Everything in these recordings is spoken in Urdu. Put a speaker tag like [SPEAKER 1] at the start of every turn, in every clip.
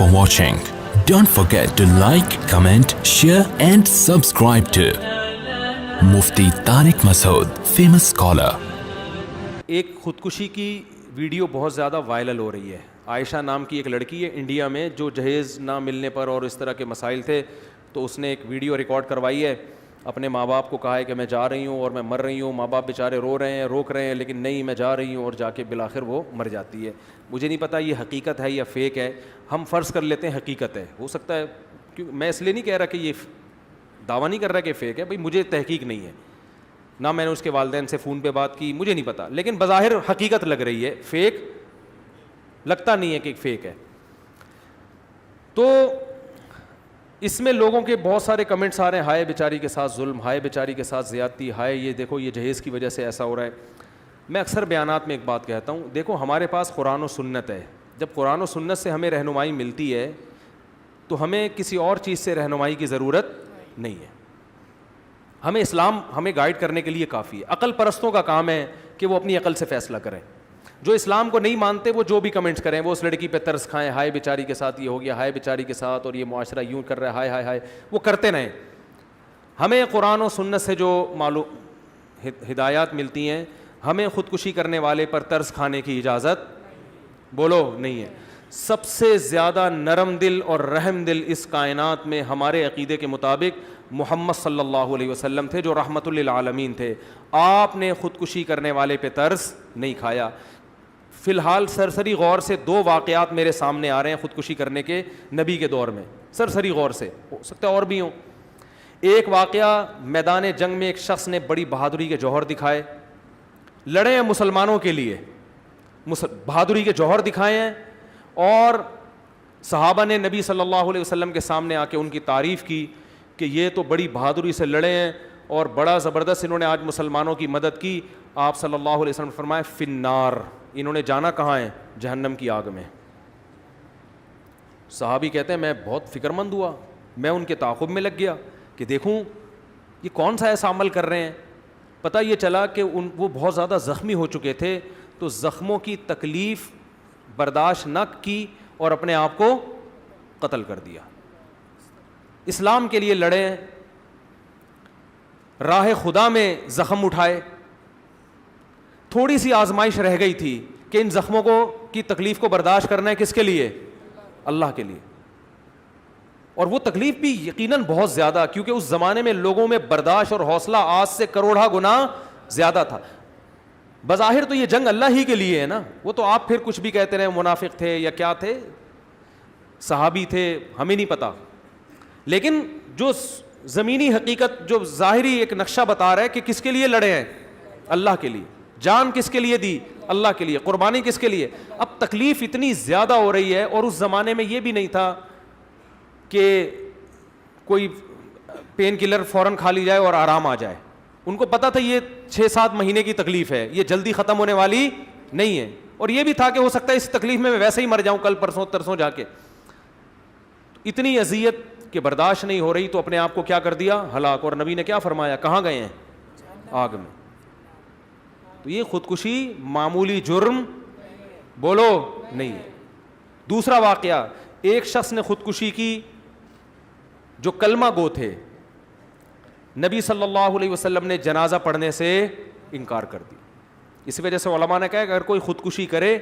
[SPEAKER 1] for watching. Don't forget to like, comment, share and subscribe to Mufti Tariq Masood, famous scholar.
[SPEAKER 2] ایک خودکشی کی ویڈیو بہت زیادہ وائرل ہو رہی ہے. عائشہ نام کی ایک لڑکی ہے انڈیا میں, جو جہیز نہ ملنے پر اور اس طرح کے مسائل تھے, تو اس نے ایک ویڈیو ریکارڈ کروائی ہے. اپنے ماں باپ کو کہا ہے کہ میں جا رہی ہوں اور میں مر رہی ہوں. ماں باپ بیچارے رو رہے ہیں, روک رہے ہیں, لیکن نہیں میں جا رہی ہوں, اور جا کے بالآخر وہ مر جاتی ہے. مجھے نہیں پتہ یہ حقیقت ہے یا فیک ہے. ہم فرض کر لیتے ہیں حقیقت ہے, ہو سکتا ہے, کیونکہ میں اس لیے نہیں کہہ رہا کہ یہ دعویٰ نہیں کر رہا کہ فیک ہے, بھائی مجھے تحقیق نہیں ہے, نہ میں نے اس کے والدین سے فون پہ بات کی, مجھے نہیں پتا, لیکن بظاہر حقیقت لگ رہی ہے. فیک لگتا نہیں ہے کہ فیک ہے. تو اس میں لوگوں کے بہت سارے کمنٹس آ رہے ہیں, ہائے بیچاری کے ساتھ ظلم, ہائے بیچاری کے ساتھ زیادتی, ہائے یہ دیکھو یہ جہیز کی وجہ سے ایسا ہو رہا ہے. میں اکثر بیانات میں ایک بات کہتا ہوں, دیکھو ہمارے پاس قرآن و سنت ہے. جب قرآن و سنت سے ہمیں رہنمائی ملتی ہے تو ہمیں کسی اور چیز سے رہنمائی کی ضرورت نہیں ہے. ہمیں اسلام ہمیں گائیڈ کرنے کے لیے کافی ہے. عقل پرستوں کا کام ہے کہ وہ اپنی عقل سے فیصلہ کریں. جو اسلام کو نہیں مانتے وہ جو بھی کمنٹس کریں, وہ اس لڑکی پہ ترس کھائیں, ہائے بیچاری کے ساتھ یہ ہو گیا, ہائے بیچاری کے ساتھ, اور یہ معاشرہ یوں کر رہا ہے, ہائے ہائے ہائے, وہ کرتے رہیں. ہمیں قرآن و سنت سے جو معلوم ہدایات ملتی ہیں, ہمیں خودکشی کرنے والے پر ترس کھانے کی اجازت بولو نہیں ہے. سب سے زیادہ نرم دل اور رحم دل اس کائنات میں ہمارے عقیدے کے مطابق محمد صلی اللہ علیہ وسلم تھے, جو رحمت للعالمین تھے. آپ نے خودکشی کرنے والے پہ ترس نہیں کھایا. فی الحال سرسری غور سے 2 واقعات میرے سامنے آ رہے ہیں خودکشی کرنے کے نبی کے دور میں, سرسری غور سے, ہو سکتا ہے اور بھی ہوں. ایک واقعہ, میدان جنگ میں ایک شخص نے بڑی بہادری کے جوہر دکھائے, لڑے ہیں مسلمانوں کے لیے, بہادری کے جوہر دکھائے ہیں, اور صحابہ نے نبی صلی اللہ علیہ وسلم کے سامنے آ کے ان کی تعریف کی کہ یہ تو بڑی بہادری سے لڑے ہیں اور بڑا زبردست انہوں نے آج مسلمانوں کی مدد کی. آپ صلی اللہ علیہ وسلم نے فرمایا فی النار, انہوں نے جانا کہاں ہے, جہنم کی آگ میں. صحابی کہتے ہیں میں بہت فکر مند ہوا, میں ان کے تعاقب میں لگ گیا کہ دیکھوں یہ کون سا ایسا عمل کر رہے ہیں. پتہ یہ چلا کہ وہ بہت زیادہ زخمی ہو چکے تھے, تو زخموں کی تکلیف برداشت نہ کی اور اپنے آپ کو قتل کر دیا. اسلام کے لیے لڑے, راہ خدا میں زخم اٹھائے. تھوڑی سی آزمائش رہ گئی تھی کہ ان زخموں کو کی تکلیف کو برداشت کرنا ہے کس کے لیے, اللہ کے لیے. اور وہ تکلیف بھی یقیناً بہت زیادہ, کیونکہ اس زمانے میں لوگوں میں برداشت اور حوصلہ آج سے کروڑا گنا زیادہ تھا. بظاہر تو یہ جنگ اللہ ہی کے لیے ہے نا, وہ تو آپ پھر کچھ بھی کہتے رہے, منافق تھے یا کیا تھے, صحابی تھے, ہمیں نہیں پتا. لیکن جو زمینی حقیقت, جو ظاہری ایک نقشہ بتا رہا ہے کہ کس کے لیے لڑے ہیں, اللہ کے لیے. جان کس کے لیے دی, اللہ کے لیے. قربانی کس کے لیے. اب تکلیف اتنی زیادہ ہو رہی ہے, اور اس زمانے میں یہ بھی نہیں تھا کہ کوئی پین کلر فوراً کھا لی جائے اور آرام آ جائے. ان کو پتا تھا یہ 6-7 مہینے کی تکلیف ہے, یہ جلدی ختم ہونے والی نہیں ہے. اور یہ بھی تھا کہ ہو سکتا ہے اس تکلیف میں ویسے ہی مر جاؤں کل پرسوں ترسوں جا کے. اتنی اذیت کہ برداشت نہیں ہو رہی, تو اپنے آپ کو کیا کر دیا, ہلاک. اور نبی نے کیا فرمایا, کہاں گئے ہیں, آگ میں. تو یہ خودکشی معمولی جرم بولو نہیں ہے. دوسرا واقعہ, ایک شخص نے خودکشی کی جو کلمہ گو تھے. نبی صلی اللہ علیہ وسلم نے جنازہ پڑھنے سے انکار کر دیا. اس وجہ سے علماء نے کہا کہ اگر کوئی خودکشی کرے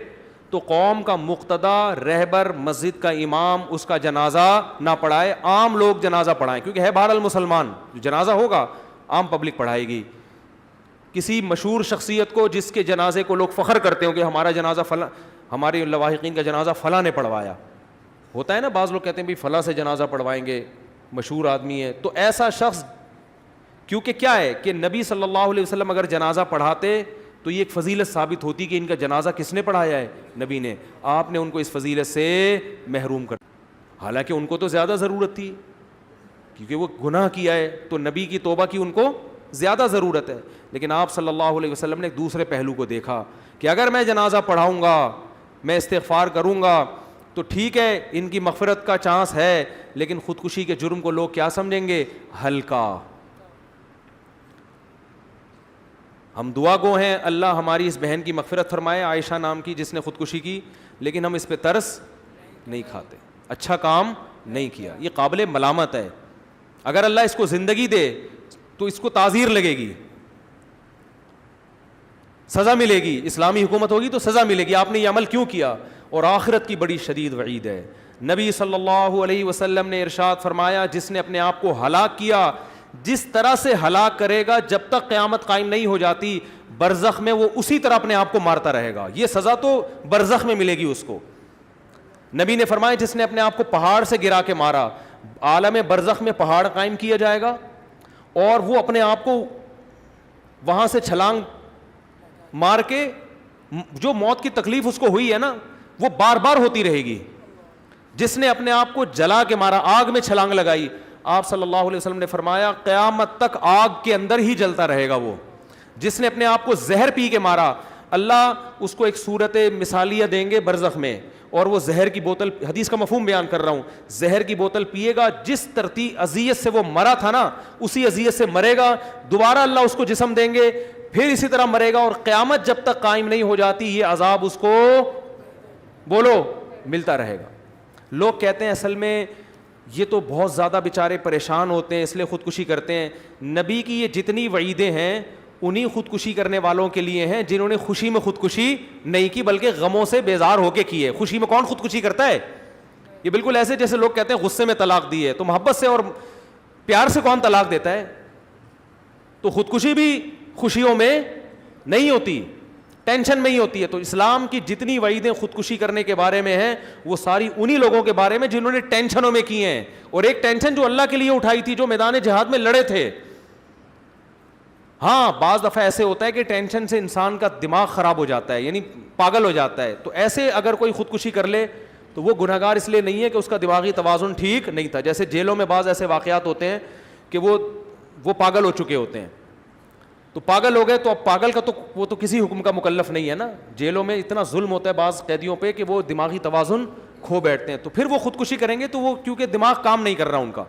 [SPEAKER 2] تو قوم کا مقتدی, رہبر, مسجد کا امام اس کا جنازہ نہ پڑھائے, عام لوگ جنازہ پڑھائیں, کیونکہ ہے بہرحال مسلمان, جو جنازہ ہوگا عام پبلک پڑھائے گی. کسی مشہور شخصیت کو جس کے جنازے کو لوگ فخر کرتے ہوں کہ ہمارا جنازہ فلاں, ہمارے لواحقین کا جنازہ فلاں نے پڑھوایا, ہوتا ہے نا, بعض لوگ کہتے ہیں بھی فلاں سے جنازہ پڑھوائیں گے, مشہور آدمی ہے. تو ایسا شخص, کیونکہ کیا ہے کہ نبی صلی اللہ علیہ وسلم اگر جنازہ پڑھاتے تو یہ ایک فضیلت ثابت ہوتی کہ ان کا جنازہ کس نے پڑھایا ہے, نبی نے. آپ نے ان کو اس فضیلت سے محروم کر, حالانکہ ان کو تو زیادہ ضرورت تھی کیونکہ وہ گناہ کیا ہے, تو نبی کی توبہ کی ان کو زیادہ ضرورت ہے. لیکن آپ صلی اللہ علیہ وسلم نے ایک دوسرے پہلو کو دیکھا کہ اگر میں جنازہ پڑھاؤں گا, میں استغفار کروں گا, تو ٹھیک ہے ان کی مغفرت کا چانس ہے, لیکن خودکشی کے جرم کو لوگ کیا سمجھیں گے, ہلکا. ہم دعا گو ہیں اللہ ہماری اس بہن کی مغفرت فرمائے, عائشہ نام کی جس نے خودکشی کی, لیکن ہم اس پہ ترس نہیں کھاتے. اچھا کام نہیں کیا. یہ قابل ملامت ہے. اگر اللہ اس کو زندگی دے تو اس کو تعزیر لگے گی, سزا ملے گی. اسلامی حکومت ہوگی تو سزا ملے گی, آپ نے یہ عمل کیوں کیا. اور آخرت کی بڑی شدید وعید ہے. نبی صلی اللہ علیہ وسلم نے ارشاد فرمایا, جس نے اپنے آپ کو ہلاک کیا, جس طرح سے ہلاک کرے گا جب تک قیامت قائم نہیں ہو جاتی, برزخ میں وہ اسی طرح اپنے آپ کو مارتا رہے گا. یہ سزا تو برزخ میں ملے گی اس کو. نبی نے فرمایا, جس نے اپنے آپ کو پہاڑ سے گرا کے مارا, عالم برزخ میں پہاڑ قائم کیا جائے گا اور وہ اپنے آپ کو وہاں سے چھلانگ مار کے, جو موت کی تکلیف اس کو ہوئی ہے نا وہ بار بار ہوتی رہے گی. جس نے اپنے آپ کو جلا کے مارا, آگ میں چھلانگ لگائی, آپ صلی اللہ علیہ وسلم نے فرمایا قیامت تک آگ کے اندر ہی جلتا رہے گا وہ. جس نے اپنے آپ کو زہر پی کے مارا, اللہ اس کو ایک صورت مثالیہ دیں گے برزخ میں, اور وہ زہر کی بوتل, حدیث کا مفہوم بیان کر رہا ہوں, زہر کی بوتل پیے گا, جس ترتیب اذیت سے وہ مرا تھا نا اسی اذیت سے مرے گا. دوبارہ اللہ اس کو جسم دیں گے, پھر اسی طرح مرے گا, اور قیامت جب تک قائم نہیں ہو جاتی یہ عذاب اس کو بولو ملتا رہے گا. لوگ کہتے ہیں اصل میں یہ تو بہت زیادہ بیچارے پریشان ہوتے ہیں اس لیے خودکشی کرتے ہیں. نبی کی یہ جتنی وعیدیں ہیں انہی خودکشی کرنے والوں کے لیے ہیں جنہوں نے خوشی میں خودکشی نہیں کی بلکہ غموں سے بیزار ہو کے کی ہے. خوشی میں کون خودکشی کرتا ہے؟ یہ بالکل ایسے جیسے لوگ کہتے ہیں غصے میں طلاق دی ہے, تو محبت سے اور پیار سے کون طلاق دیتا ہے؟ تو خودکشی بھی خوشیوں میں نہیں ہوتی, ٹینشن میں ہی ہوتی ہے. تو اسلام کی جتنی وعیدیں خودکشی کرنے کے بارے میں ہیں وہ ساری انہی لوگوں کے بارے میں جنہوں نے ٹینشنوں میں کی ہیں. اور ایک ٹینشن جو اللہ کے لیے اٹھائی تھی, جو میدان جہاد میں لڑے تھے. ہاں بعض دفعہ ایسے ہوتا ہے کہ ٹینشن سے انسان کا دماغ خراب ہو جاتا ہے, یعنی پاگل ہو جاتا ہے. تو ایسے اگر کوئی خودکشی کر لے تو وہ گنہگار اس لیے نہیں ہے کہ اس کا دماغی توازن ٹھیک نہیں تھا. جیسے جیلوں میں بعض ایسے واقعات ہوتے ہیں کہ وہ پاگل ہو چکے ہوتے ہیں, تو پاگل ہو گئے تو اب پاگل کا تو وہ تو کسی حکم کا مکلف نہیں ہے نا. جیلوں میں اتنا ظلم ہوتا ہے بعض قیدیوں پہ کہ وہ دماغی توازن کھو بیٹھتے ہیں, تو پھر وہ خودکشی کریں گے تو وہ کیونکہ دماغ کام نہیں کر رہا ان کا.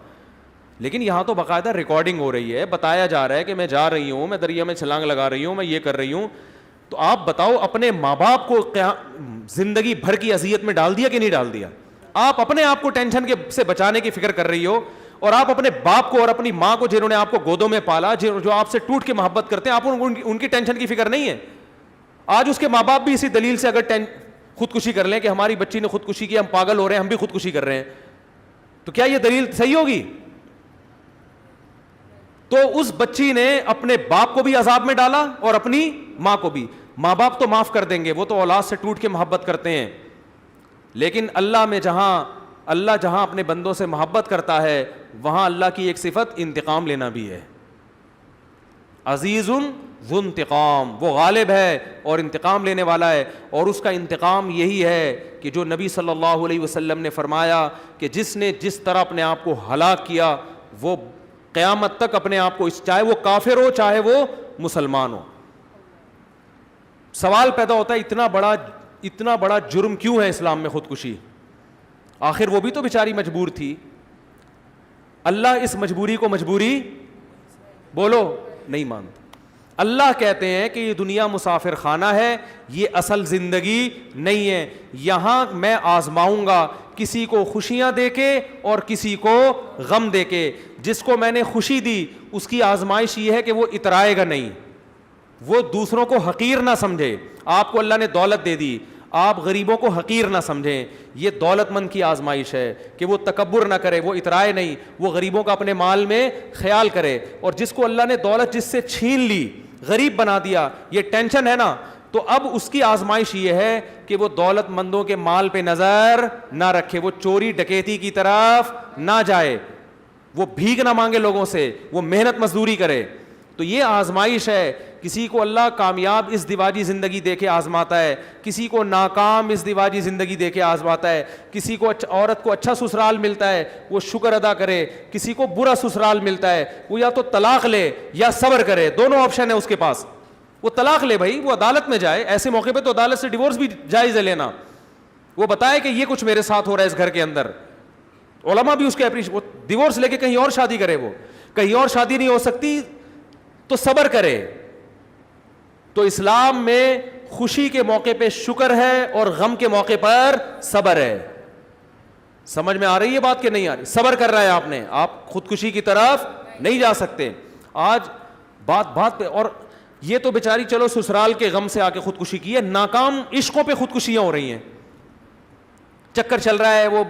[SPEAKER 2] لیکن یہاں تو باقاعدہ ریکارڈنگ ہو رہی ہے, بتایا جا رہا ہے کہ میں جا رہی ہوں, میں دریا میں چھلانگ لگا رہی ہوں, میں یہ کر رہی ہوں. تو آپ بتاؤ اپنے ماں باپ کو زندگی بھر کی اذیت میں ڈال دیا کہ نہیں ڈال دیا؟ آپ اپنے آپ کو ٹینشن سے بچانے کی فکر کر رہی ہو, اور آپ اپنے باپ کو اور اپنی ماں کو جنہوں نے آپ کو گودوں میں پالا, جو آپ سے ٹوٹ کے محبت کرتے ہیں, آپ ان کی ٹینشن کی فکر نہیں ہے. آج اس کے ماں باپ بھی اسی دلیل سے اگر خودکشی کر لیں کہ ہماری بچی نے خودکشی کی, ہم پاگل ہو رہے ہیں, ہم بھی خودکشی کر رہے ہیں, تو کیا یہ دلیل صحیح ہوگی؟ تو اس بچی نے اپنے باپ کو بھی عذاب میں ڈالا اور اپنی ماں کو بھی. ماں باپ تو معاف کر دیں گے, وہ تو اولاد سے ٹوٹ کے محبت کرتے ہیں, لیکن اللہ جہاں اپنے بندوں سے محبت کرتا ہے وہاں اللہ کی ایک صفت انتقام لینا بھی ہے. عزیز ذو انتقام, وہ غالب ہے اور انتقام لینے والا ہے. اور اس کا انتقام یہی ہے کہ جو نبی صلی اللہ علیہ وسلم نے فرمایا کہ جس نے جس طرح اپنے آپ کو ہلاک کیا وہ قیامت تک اپنے آپ کو, چاہے وہ کافر ہو چاہے وہ مسلمان ہو. سوال پیدا ہوتا ہے اتنا بڑا جرم کیوں ہے اسلام میں خودکشی؟ آخر وہ بھی تو بیچاری مجبور تھی. اللہ اس مجبوری کو مجبوری بولو نہیں مانتا. اللہ کہتے ہیں کہ یہ دنیا مسافر خانہ ہے, یہ اصل زندگی نہیں ہے. یہاں میں آزماؤں گا کسی کو خوشیاں دے کے اور کسی کو غم دے کے. جس کو میں نے خوشی دی اس کی آزمائش یہ ہے کہ وہ اترائے گا نہیں, وہ دوسروں کو حقیر نہ سمجھے. آپ کو اللہ نے دولت دے دی, آپ غریبوں کو حقیر نہ سمجھیں. یہ دولت مند کی آزمائش ہے کہ وہ تکبر نہ کرے, وہ اترائے نہیں, وہ غریبوں کا اپنے مال میں خیال کرے. اور جس کو اللہ نے دولت جس سے چھین لی, غریب بنا دیا, یہ ٹینشن ہے نا, تو اب اس کی آزمائش یہ ہے کہ وہ دولت مندوں کے مال پہ نظر نہ رکھے, وہ چوری ڈکیتی کی طرف نہ جائے, وہ بھیک نہ مانگے لوگوں سے, وہ محنت مزدوری کرے. تو یہ آزمائش ہے. کسی کو اللہ کامیاب اس دیواجی زندگی دے کے آزماتا ہے, کسی کو ناکام اس دیواجی زندگی دے کے آزماتا ہے. کسی کو عورت کو اچھا سسرال ملتا ہے وہ شکر ادا کرے, کسی کو برا سسرال ملتا ہے وہ یا تو طلاق لے یا صبر کرے, دونوں آپشن ہے اس کے پاس. وہ طلاق لے بھائی, وہ عدالت میں جائے, ایسے موقع پہ تو عدالت سے ڈیورس بھی جائز ہے لینا. وہ بتائے کہ یہ کچھ میرے ساتھ ہو رہا ہے اس گھر کے اندر, علماء بھی اس کے وہ ڈیورس لے کے کہیں اور شادی کرے, وہ کہیں اور شادی نہیں ہو سکتی تو صبر کرے. تو اسلام میں خوشی کے موقع پہ شکر ہے اور غم کے موقع پر صبر ہے. سمجھ میں آ رہی ہے بات کہ نہیں آ رہی؟ صبر کر رہا ہے آپ نے, آپ خودکشی کی طرف نہیں جا سکتے. آج بات پہ, اور یہ تو بیچاری چلو سسرال کے غم سے آ کے خودکشی کی ہے, ناکام عشقوں پہ خودکشیاں ہو رہی ہیں. چکر چل رہا ہے, وہ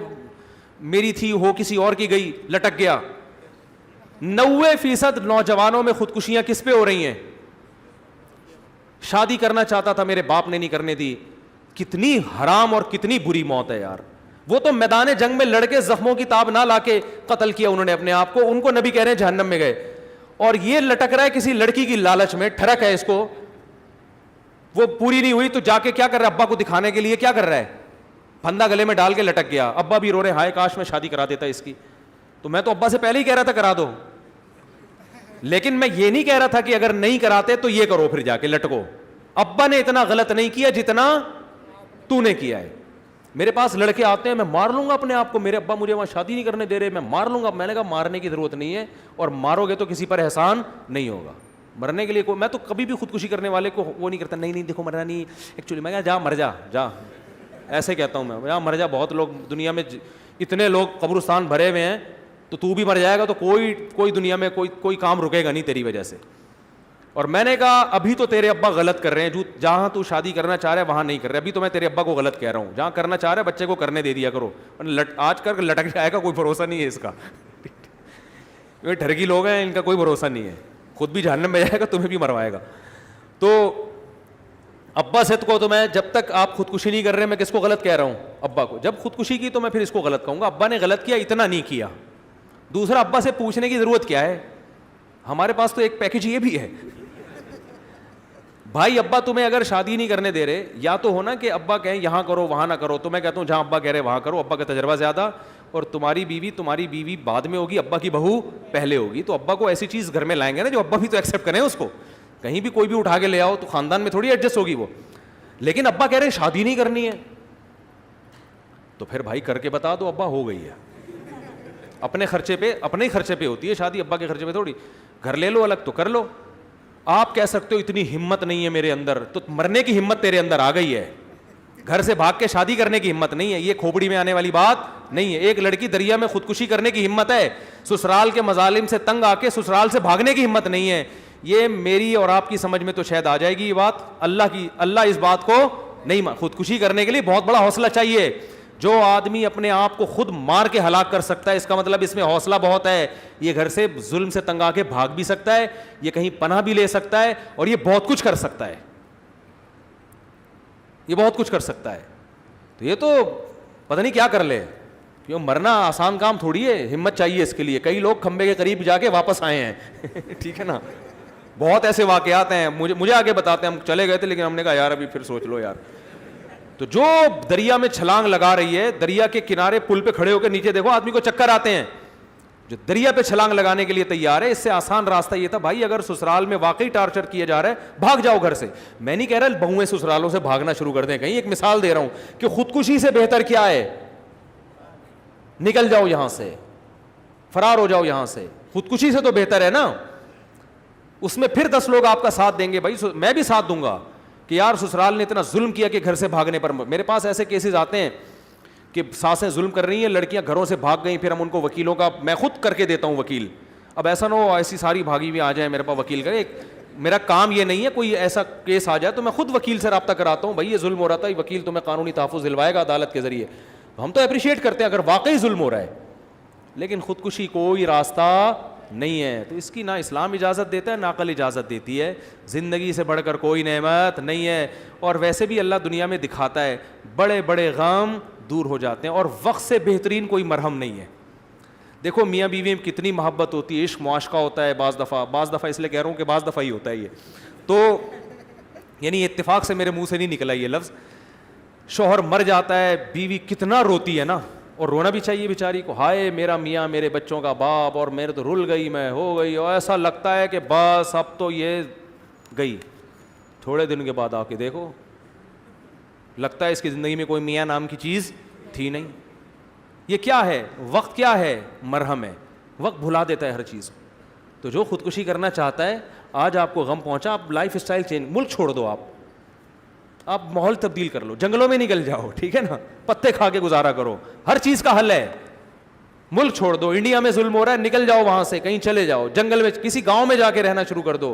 [SPEAKER 2] میری تھی ہو کسی اور کی گئی, لٹک گیا. 90% نوجوانوں میں خودکشیاں کس پہ ہو رہی ہیں؟ شادی کرنا چاہتا تھا, میرے باپ نے نہیں کرنے دی. کتنی حرام اور کتنی بری موت ہے یار. وہ تو میدان جنگ میں لڑ کے زخموں کی تاب نہ لا کے قتل کیا انہوں نے اپنے آپ کو, ان کو نبی کہہ رہے ہیں جہنم میں گئے. اور یہ لٹک رہا ہے کسی لڑکی کی لالچ میں, ٹھڑک ہے اس کو, وہ پوری نہیں ہوئی تو جا کے کیا کر رہا ہے, ابا کو دکھانے کے لیے کیا کر رہا ہے, پھندا گلے میں ڈال کے لٹک گیا. ابا بھی رو رہے, ہائے کاش میں شادی کرا دیتا اس کی. تو میں تو ابا سے پہلے ہی کہہ رہا تھا کرا دو, لیکن میں یہ نہیں کہہ رہا تھا کہ اگر نہیں کراتے تو یہ کرو, پھر جا کے لٹکو. ابا نے اتنا غلط نہیں کیا جتنا تو نے کیا ہے. میرے پاس لڑکے آتے ہیں, میں مار لوں گا اپنے آپ کو, میرے ابا مجھے وہاں شادی نہیں کرنے دے رہے, میں مار لوں گا. میں نے کہا مارنے کی ضرورت نہیں ہے, اور مارو گے تو کسی پر احسان نہیں ہوگا. مرنے کے لیے میں تو کبھی بھی خودکشی کرنے والے کو وہ نہیں کرتا, نہیں دیکھو مرنا نہیں ایکچولی. میں کہا جا مر جا, ایسے کہتا ہوں میں, جا مر جا. بہت لوگ دنیا میں, اتنے لوگ قبرستان بھرے ہوئے ہیں, تو بھی مر جائے گا تو کوئی دنیا میں کوئی کام رکے گا نہیں تیری وجہ سے. اور میں نے کہا ابھی تو تیرے ابا غلط کر رہے ہیں, جہاں تو شادی کرنا چاہ رہا ہے وہاں نہیں کر رہے. ابھی تو میں تیرے ابا کو غلط کہہ رہا ہوں, جہاں کرنا چاہ رہا ہے بچے کو کرنے دے دیا کرو. آج کر لٹک جائے گا, کوئی بھروسہ نہیں ہے اس کا. یہ ٹھرکی لوگ ہیں, ان کا کوئی بھروسہ نہیں ہے, خود بھی جہنم میں جائے گا, تمہیں بھی مروائے گا. تو ابا سے کو تو میں, جب تک آپ خودکشی نہیں کر رہے, میں کس کو غلط کہہ رہا ہوں, ابا کو. جب خودکشی کی تو میں پھر اس کو غلط کہوں گا. ابا نے غلط کیا, اتنا نہیں کیا. دوسرا, ابا سے پوچھنے کی ضرورت کیا ہے, ہمارے پاس تو ایک پیکج یہ بھی ہے. بھائی ابا تمہیں اگر شادی نہیں کرنے دے رہے, یا تو ہونا کہ ابا کہیں یہاں کرو وہاں نہ کرو, تو میں کہتا ہوں جہاں ابا کہہ رہے وہاں کرو, ابا کا تجربہ زیادہ, اور تمہاری بیوی بعد میں ہوگی, ابا کی بہو پہلے ہوگی. تو ابا کو ایسی چیز گھر میں لائیں گے نا جو ابا بھی تو ایکسیپٹ کریں اس کو. کہیں بھی کوئی بھی اٹھا کے لے آؤ تو خاندان میں تھوڑی ایڈجسٹ ہوگی وہ. لیکن ابا کہہ رہے شادی نہیں کرنی ہے, تو پھر بھائی کر کے بتا دو ابا ہو گئی ہے. اپنے خرچے پہ, اپنے ہی خرچے پہ ہوتی ہے شادی, ابا کے خرچے پہ تھوڑی. گھر لے لو الگ تو کر لو. آپ کہہ سکتے ہو اتنی ہمت نہیں ہے میرے اندر, تو مرنے کی ہمت تیرے اندر آ گئی ہے, گھر سے بھاگ کے شادی کرنے کی ہمت نہیں ہے. یہ کھوپڑی میں آنے والی بات نہیں ہے. ایک لڑکی دریا میں خودکشی کرنے کی ہمت ہے, سسرال کے مظالم سے تنگ آ کے سسرال سے بھاگنے کی ہمت نہیں ہے. یہ میری اور آپ کی سمجھ میں تو شاید آ جائے گی یہ بات, اللہ اس بات کو نہیں. خودکشی کرنے کے لیے بہت بڑا حوصلہ چاہیے. جو آدمی اپنے آپ کو خود مار کے ہلاک کر سکتا ہے, اس کا مطلب اس میں حوصلہ بہت ہے. یہ گھر سے ظلم سے تنگ آ کے بھاگ بھی سکتا ہے, یہ کہیں پناہ بھی لے سکتا ہے, اور یہ بہت کچھ کر سکتا ہے, یہ بہت کچھ کر سکتا ہے. تو یہ تو پتہ نہیں کیا کر لے, کیوں مرنا آسان کام تھوڑی ہے, ہمت چاہیے اس کے لیے. کئی لوگ کھمبے کے قریب جا کے واپس آئے ہیں. ٹھیک ہے نا, بہت ایسے واقعات ہیں, مجھے آگے بتاتے ہیں. ہم چلے گئے تھے لیکن ہم نے کہا یار ابھی پھر سوچ لو یار. تو جو دریا میں چھلانگ لگا رہی ہے, دریا کے کنارے پل پہ کھڑے ہو کے نیچے دیکھو, آدمی کو چکر آتے ہیں. جو دریا پہ چھلانگ لگانے کے لیے تیار ہے, اس سے آسان راستہ یہ تھا بھائی اگر سسرال میں واقعی ٹارچر کیا جا رہا ہے, بھاگ جاؤ گھر سے. میں نہیں کہہ رہا بہویں سسرالوں سے بھاگنا شروع کر دیں کہیں, ایک مثال دے رہا ہوں کہ خودکشی سے بہتر کیا ہے, نکل جاؤ یہاں سے, فرار ہو جاؤ یہاں سے. خودکشی سے تو بہتر ہے نا, اس میں پھر 10 لوگ آپ کا ساتھ دیں گے. بھائی میں بھی ساتھ دوں گا کہ یار سسرال نے اتنا ظلم کیا کہ گھر سے بھاگنے پر. میرے پاس ایسے کیسز آتے ہیں کہ ساسیں ظلم کر رہی ہیں, لڑکیاں گھروں سے بھاگ گئیں, پھر ہم ان کو وکیلوں کا, میں خود کر کے دیتا ہوں وکیل. اب ایسا نہ ہو ایسی ساری بھاگی ہوئی آ جائیں میرے پاس وکیل کرے, میرا کام یہ نہیں ہے. کوئی ایسا کیس آ جائے تو میں خود وکیل سے رابطہ کراتا ہوں, بھائی یہ ظلم ہو رہا تھا, وکیل تمہیں قانونی تحفظ دلوائے گا عدالت کے ذریعے. ہم تو اپریشیٹ کرتے ہیں اگر واقعی ظلم ہو رہا ہے, لیکن خودکشی کوئی راستہ نہیں ہے. تو اس کی نہ اسلام اجازت دیتا ہے نہ عقل اجازت دیتی ہے. زندگی سے بڑھ کر کوئی نعمت نہیں ہے. اور ویسے بھی اللہ دنیا میں دکھاتا ہے, بڑے بڑے غم دور ہو جاتے ہیں, اور وقت سے بہترین کوئی مرہم نہیں ہے. دیکھو میاں بیوی میں کتنی محبت ہوتی ہے, عشق معاشقہ ہوتا ہے بعض دفعہ اس لیے کہہ رہا ہوں کہ بعض دفعہ ہی ہوتا ہے یہ. تو یعنی اتفاق سے میرے منہ سے نہیں نکلا یہ لفظ. شوہر مر جاتا ہے, بیوی کتنا روتی ہے نا, اور رونا بھی چاہیے بیچاری کو, ہائے میرا میاں میرے بچوں کا باپ, اور میرے تو رل گئی, میں ہو گئی, اور ایسا لگتا ہے کہ بس اب تو یہ گئی. تھوڑے دن کے بعد آ کے دیکھو, لگتا ہے اس کی زندگی میں کوئی میاں نام کی چیز تھی نہیں. یہ کیا ہے, وقت کیا ہے, مرہم ہے. وقت بھلا دیتا ہے ہر چیز. تو جو خودکشی کرنا چاہتا ہے, آج آپ کو غم پہنچا, آپ لائف اسٹائل چینج, ملک چھوڑ دو, آپ آپ ماحول تبدیل کر لو, جنگلوں میں نکل جاؤ, ٹھیک ہے نا, پتے کھا کے گزارا کرو, ہر چیز کا حل ہے. ملک چھوڑ دو, انڈیا میں ظلم ہو رہا ہے, نکل جاؤ وہاں سے, کہیں چلے جاؤ, جنگل میں کسی گاؤں میں جا کے رہنا شروع کر دو,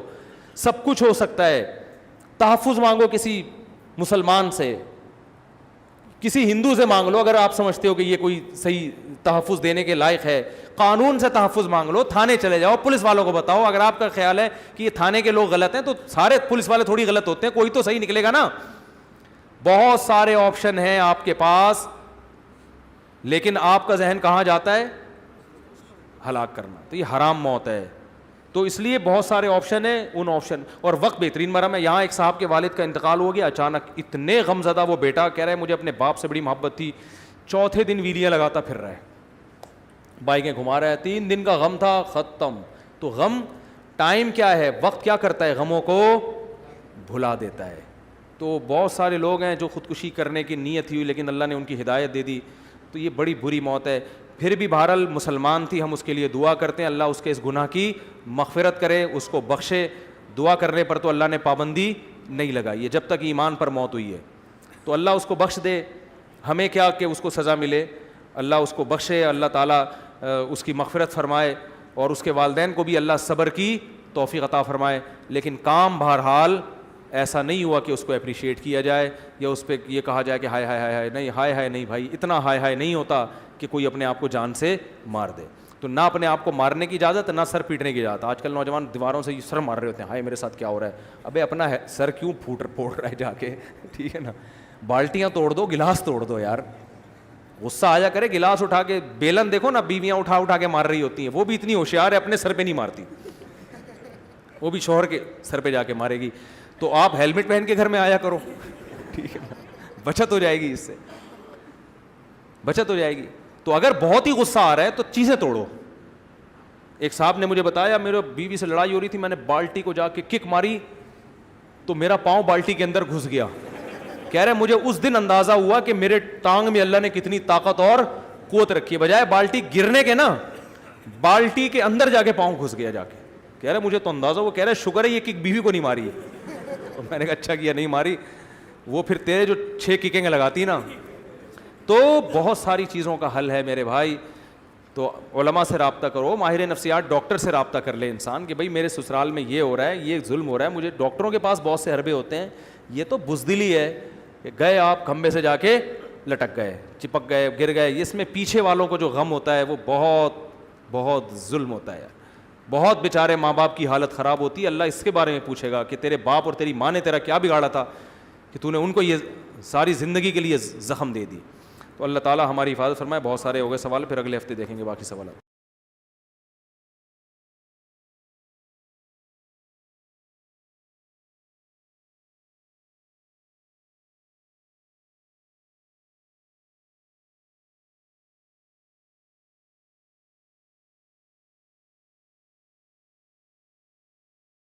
[SPEAKER 2] سب کچھ ہو سکتا ہے. تحفظ مانگو کسی مسلمان سے, کسی ہندو سے مانگ لو اگر آپ سمجھتے ہو کہ یہ کوئی صحیح تحفظ دینے کے لائق ہے. قانون سے تحفظ مانگ لو, تھانے چلے جاؤ, پولیس والوں کو بتاؤ. اگر آپ کا خیال ہے کہ یہ تھانے کے لوگ غلط ہیں تو سارے پولیس والے تھوڑی غلط ہوتے ہیں, کوئی تو صحیح نکلے گا نا. بہت سارے آپشن ہیں آپ کے پاس, لیکن آپ کا ذہن کہاں جاتا ہے؟ ہلاک کرنا. تو یہ حرام موت ہے. تو اس لیے بہت سارے آپشن ہیں, ان آپشن اور وقت بہترین مرہم ہے. یہاں ایک صاحب کے والد کا انتقال ہو گیا اچانک, اتنے غم زدہ وہ بیٹا, کہہ رہا ہے مجھے اپنے باپ سے بڑی محبت تھی, چوتھے دن ویلیاں لگاتا پھر رہا ہے, بائکیں گھما رہا ہے, 3 دن کا غم تھا, ختم. تو غم ٹائم کیا ہے, وقت کیا کرتا ہے, غموں کو بھلا دیتا ہے. تو بہت سارے لوگ ہیں جو خودکشی کرنے کی نیت تھی لیکن اللہ نے ان کی ہدایت دے دی, تو یہ بڑی بری موت ہے. پھر بھی بہرحال مسلمان تھی, ہم اس کے لیے دعا کرتے ہیں, اللہ اس کے اس گناہ کی مغفرت کرے, اس کو بخشے. دعا کرنے پر تو اللہ نے پابندی نہیں لگائی ہے, جب تک ایمان پر موت ہوئی ہے. تو اللہ اس کو بخش دے, ہمیں کیا کہ اس کو سزا ملے, اللہ اس کو بخشے, اللہ تعالیٰ اس کی مغفرت فرمائے, اور اس کے والدین کو بھی اللہ صبر کی توفیق عطا فرمائے. لیکن کام بہرحال ایسا نہیں ہوا کہ اس کو اپریشیٹ کیا جائے یا اس پہ یہ کہا جائے کہ ہائے ہائے ہائے ہائے, نہیں ہائے ہائے نہیں بھائی, اتنا ہائے ہائے نہیں ہوتا کہ کوئی اپنے آپ کو جان سے مار دے. تو نہ اپنے آپ کو مارنے کی اجازت, نہ سر پیٹنے کی اجازت. آج کل نوجوان دیواروں سے سر مار رہے ہوتے ہیں, ہائے میرے ساتھ کیا ہو رہا ہے. ابے اپنا سر کیوں پھوڑ رہا ہے جا کے, ٹھیک ہے نا, بالٹیاں توڑ دو, گلاس توڑ دو یار. غصہ آیا کرے, گلاس اٹھا کے, بیلن دیکھو نا بیویاں اٹھا کے مار رہی ہوتی ہیں, وہ بھی اتنی ہوشیار ہے اپنے سر پہ نہیں مارتی, وہ بھی شوہر کے سر پہ جا کے مارے گی. تو آپ ہیلمٹ پہن کے گھر میں آیا کرو, ٹھیک ہے نا, بچت ہو جائے گی, اس سے بچت ہو جائے گی. تو اگر بہت ہی غصہ آ رہا ہے تو چیزیں توڑو. ایک صاحب نے مجھے بتایا, میرے بیوی سے لڑائی ہو رہی تھی, میں نے بالٹی کو جا کے کک ماری تو میرا پاؤں بالٹی کے اندر گھس گیا. کہہ رہے مجھے اس دن اندازہ ہوا کہ میرے ٹانگ میں اللہ نے کتنی طاقت اور قوت رکھی ہے, بجائے بالٹی گرنے کے نا بالٹی کے اندر جا کے پاؤں گھس گیا جا کے. کہہ رہے مجھے تو اندازہ, وہ کہہ رہے شکر ہے یہ کک بیوی کو نہیں ماری ہے. تو میں نے کہا اچھا کیا نہیں ماری, وہ پھر تیرے جو 6 ککیں لگاتی نا. تو بہت ساری چیزوں کا حل ہے میرے بھائی. تو علماء سے رابطہ کرو, ماہر نفسیات ڈاکٹر سے رابطہ کر لے انسان کہ بھائی میرے سسرال میں یہ ہو رہا ہے, یہ ظلم ہو رہا ہے مجھے. ڈاکٹروں کے پاس بہت سے حربے ہوتے ہیں, یہ تو بزدلی ہے کہ گئے آپ کھمبے سے جا کے لٹک گئے, چپک گئے, گر گئے. اس میں پیچھے والوں کو جو غم ہوتا ہے وہ بہت بہت ظلم ہوتا ہے. بہت بیچارے ماں باپ کی حالت خراب ہوتی ہے. اللہ اس کے بارے میں پوچھے گا کہ تیرے باپ اور تیری ماں نے تیرا کیا بگاڑا تھا کہ تو نے ان کو یہ ساری زندگی کے لیے زخم دے دی. تو اللہ تعالیٰ ہماری حفاظت فرمائے. بہت سارے ہو گئے سوال, پھر اگلے ہفتے دیکھیں گے باقی سوالات.